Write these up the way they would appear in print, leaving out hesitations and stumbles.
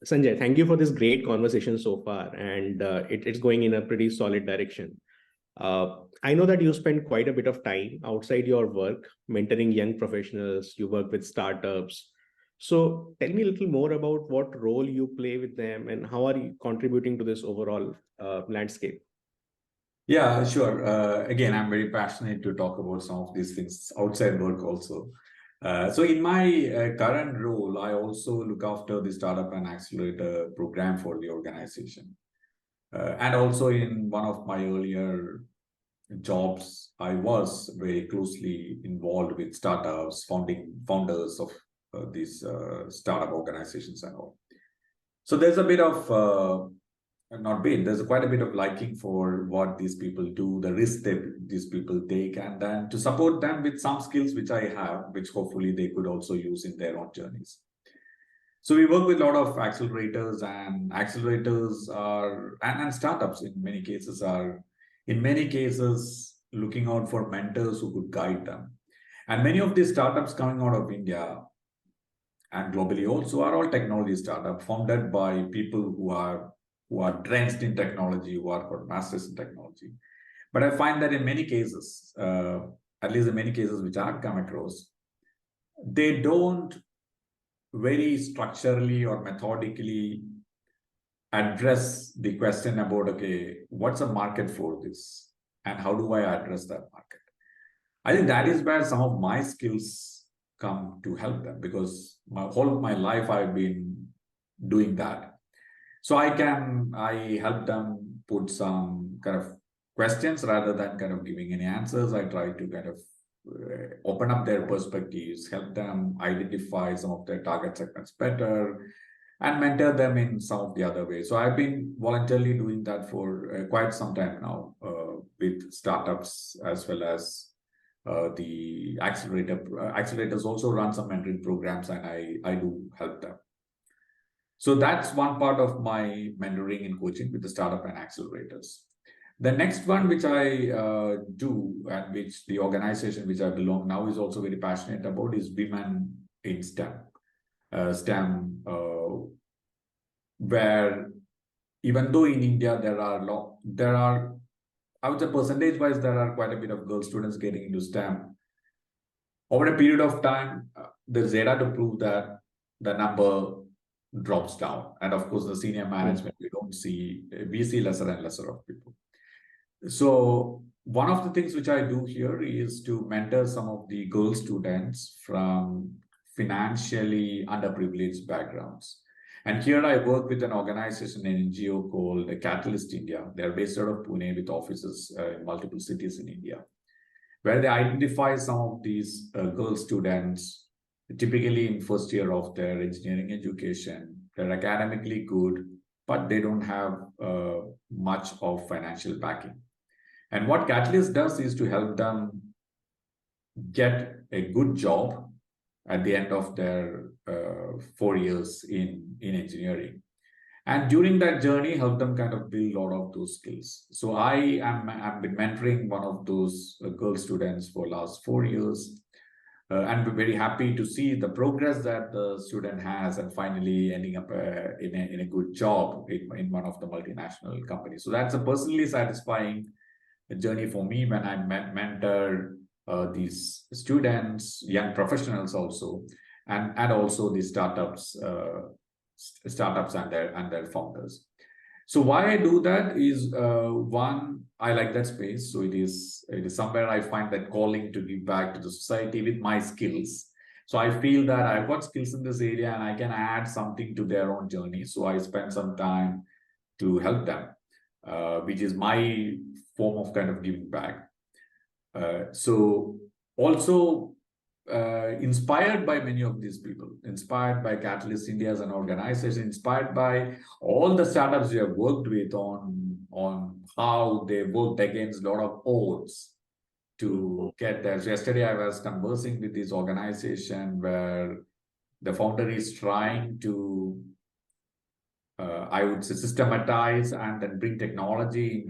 Sanjay, thank you for this great conversation so far, and it's going in a pretty solid direction. I know that you spend quite a bit of time outside your work mentoring young professionals. You work with startups. So tell me a little more about what role you play with them and how are you contributing to this overall landscape? Yeah, sure. Again, I'm very passionate to talk about some of these things outside work also. So in my current role, I also look after the startup and accelerator program for the organization. And also in one of my earlier jobs, I was very closely involved with startups, founders of these startup organizations and all. So there's a bit of not bit. There's quite a bit of liking for what these people do, the risk that these people take, and then to support them with some skills which I have, which hopefully they could also use in their own journeys. So we work with a lot of accelerators, and accelerators are and startups in many cases looking out for mentors who could guide them. And many of these startups coming out of India and globally also are all technology startups founded by people who are drenched in technology, who are got masters in technology. But I find that in many cases, at least in many cases which I've come across, they don't very structurally or methodically address the question about, okay, what's a market for this? And how do I address that market? I think that is where some of my skills come to help them, because whole of my life I've been doing that. So I help them put some kind of questions rather than kind of giving any answers. I try to kind of open up their perspectives, help them identify some of their target segments better, and mentor them in some of the other ways. So I've been voluntarily doing that for quite some time now with startups as well as the accelerator. Accelerators also run some mentoring programs, and I do help them. So that's one part of my mentoring and coaching with the startup and accelerators. The next one, which I do, and which the organization which I belong now is also very passionate about, is women in STEM. STEM, where even though in India I would say percentage-wise, there are quite a bit of girl students getting into STEM. Over a period of time, there's data to prove that the number drops down. And of course, the senior management, we see lesser and lesser of people. So one of the things which I do here is to mentor some of the girl students from financially underprivileged backgrounds. And here I work with an organization, an NGO called Catalyst India. They're based out of Pune with offices in multiple cities in India, where they identify some of these girl students, typically in first year of their engineering education. They're academically good, but they don't have much of financial backing. And what Catalyst does is to help them get a good job at the end of their 4 years in engineering. And during that journey, help them kind of build a lot of those skills. So I've been mentoring one of those girl students for last 4 years. And we're very happy to see the progress that the student has and finally ending up in a good job in one of the multinational companies. So that's a personally satisfying journey for me when I mentor these students, young professionals also, and also the startups and their founders. So why I do that is one, I like that space. So it is somewhere I find that calling to give back to the society with my skills. So I feel that I've got skills in this area and I can add something to their own journey. So I spend some time to help them, which is my form of kind of giving back. So also inspired by many of these people, inspired by Catalyst India as an organization, inspired by all the startups we have worked with on how they worked against a lot of odds to get there. So yesterday I was conversing with this organization where the founder is trying to, I would say, systematize and then bring technology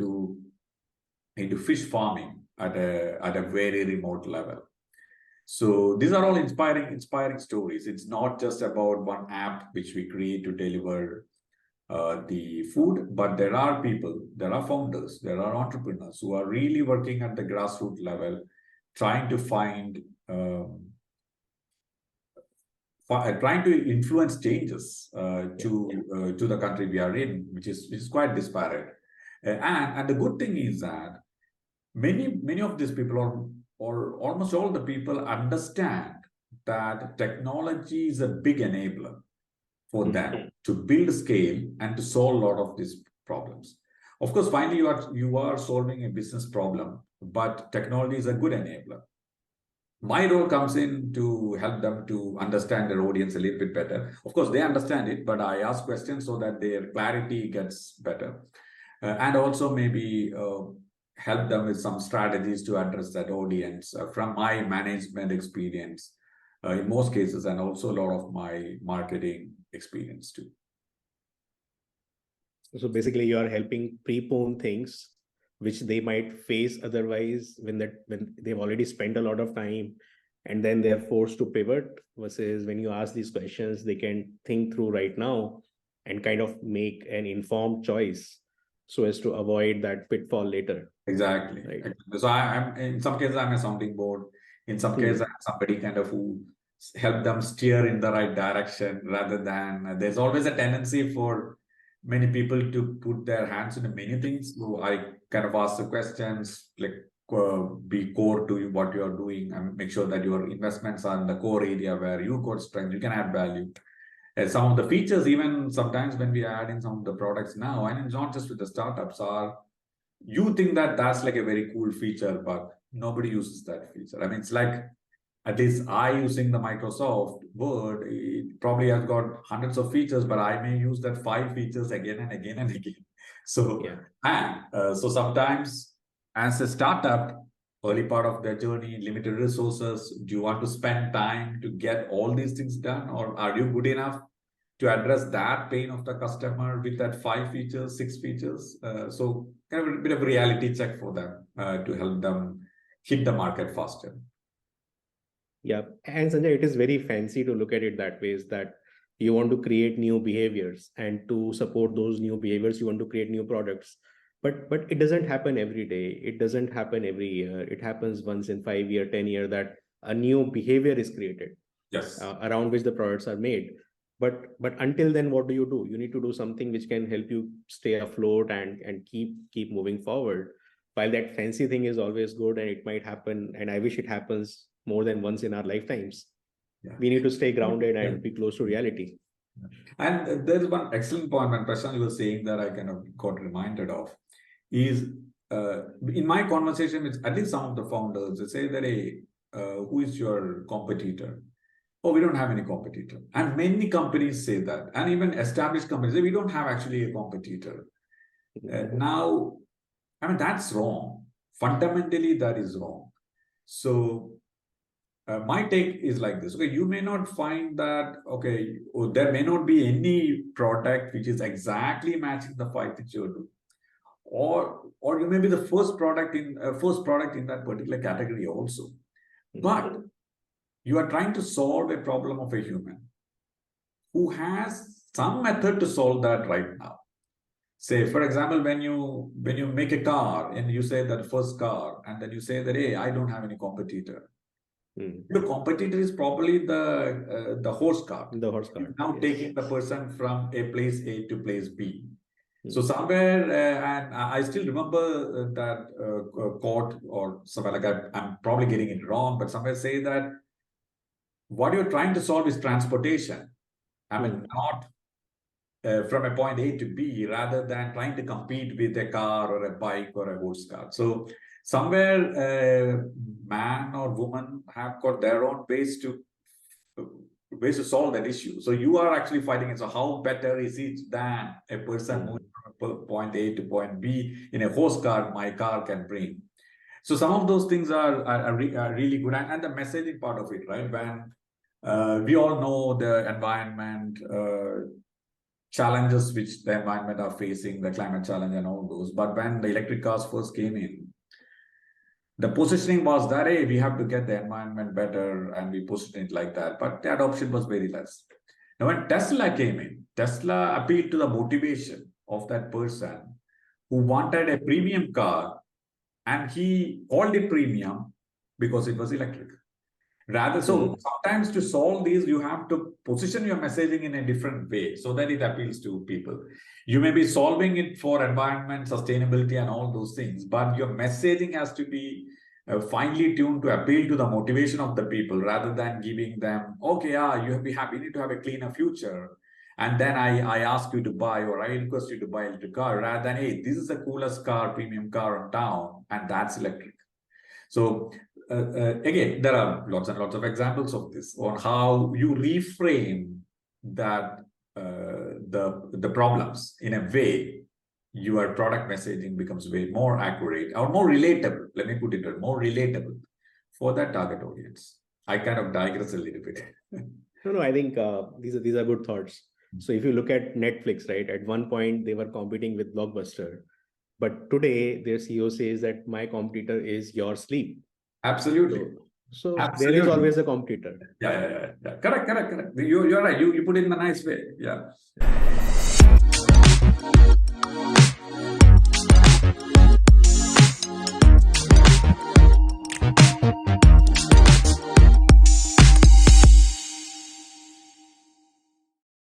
into fish farming at a very remote level. So these are all inspiring stories. It's not just about one app which we create to deliver the food, but there are people, there are founders, there are entrepreneurs who are really working at the grassroots level, trying to find, trying to influence changes to the country we are in, which is quite disparate. And the good thing is that many of these people, or almost all the people, understand that technology is a big enabler for them to build scale and to solve a lot of these problems. Of course, finally, you are solving a business problem, but technology is a good enabler. My role comes in to help them to understand their audience a little bit better. Of course, they understand it, but I ask questions so that their clarity gets better. And also maybe help them with some strategies to address that audience from my management experience in most cases, and also a lot of my marketing experience too. So basically, you are helping prepone things which they might face otherwise when they've already spent a lot of time, and then they're forced to pivot, versus when you ask these questions, they can think through right now and kind of make an informed choice so as to avoid that pitfall later. Exactly. Right. So I'm in some cases I'm a sounding board. In some cases I'm somebody kind of who help them steer in the right direction, rather than there's always a tendency for many people to put their hands into many things. So I kind of ask the questions like be core to what you are doing, and make sure that your investments are in the core area where you got strength, you can add value. Some of the features, even sometimes when we add in some of the products now, and it's not just with the startups, are you think that that's like a very cool feature, but nobody uses that feature. I mean, it's like, at least I using the Microsoft Word, it probably has got hundreds of features, but I may use that 5 features again and again and again. So, so sometimes as a startup, early part of their journey, limited resources, do you want to spend time to get all these things done, or are you good enough to address that pain of the customer with that 5 features, 6 features? So kind of a bit of a reality check for them to help them hit the market faster. Yeah. And Sanjay, it is very fancy to look at it that way, is that you want to create new behaviors, and to support those new behaviors, you want to create new products. But it doesn't happen every day. It doesn't happen every year. It happens once in 5 year, 10 year, that a new behavior is created. Yes. Around which the products are made. But until then, what do? You need to do something which can help you stay afloat and keep moving forward. While that fancy thing is always good and it might happen, and I wish it happens more than once in our lifetimes, we need to stay grounded and be close to reality. And there's one excellent point when Prasant, you were saying, that I kind of got reminded of, is in my conversation with at least some of the founders, they say that, hey, who is your competitor? Oh, we don't have any competitor. And many companies say that. And even established companies say, we don't have actually a competitor. Now, I mean, that's wrong. Fundamentally, that is wrong. So my take is like this. Okay, you may not find that, okay, there may not be any product which is exactly matching the 5 that you're doing. Or you may be the first product in that particular category also. But you are trying to solve a problem of a human who has some method to solve that right now. Say, for example, when you make a car and you say that first car, and then you say that, hey, I don't have any competitor. Your competitor is probably the horse cart. The horse cart. Now taking the person from a place A to place B. So somewhere, and I still remember that quote, or somewhere, like I'm probably getting it wrong, but somewhere say that what you're trying to solve is transportation. I mean, not from a point A to B, rather than trying to compete with a car or a bike or a horse cart. So somewhere, man or woman have got their own ways to solve that issue. So you are actually fighting it. So how better is it than a person moving from point A to point B in a horse cart my car can bring? So some of those things are really good. And the messaging part of it, right? When we all know the environment challenges which the environment are facing, the climate challenge and all those. But when the electric cars first came in, The positioning was that, hey, we have to get the environment better, and we positioned it like that. But the adoption was very less. Now, when Tesla came in, Tesla appealed to the motivation of that person who wanted a premium car, and he called it premium because it was electric. Rather, so sometimes to solve these, you have to position your messaging in a different way so that it appeals to people. You may be solving it for environment, sustainability, and all those things, but your messaging has to be finely tuned to appeal to the motivation of the people, rather than giving them, okay, we need to have a cleaner future, and then I ask you to buy, or I request you to buy a electric car, rather than, hey, this is the coolest car, premium car in town, and that's electric. So again, there are lots and lots of examples of this on how you reframe that the problems in a way your product messaging becomes way more accurate or more relatable. Let me put it more relatable for that target audience. I kind of digress a little bit. No, I think these are good thoughts. So if you look at Netflix, right, at one point they were competing with Blockbuster, but today their CEO says that my competitor is your sleep. Absolutely. So Absolutely. there is always a competitor. Yeah. Correct. You're right. You put it in a nice way. Yeah.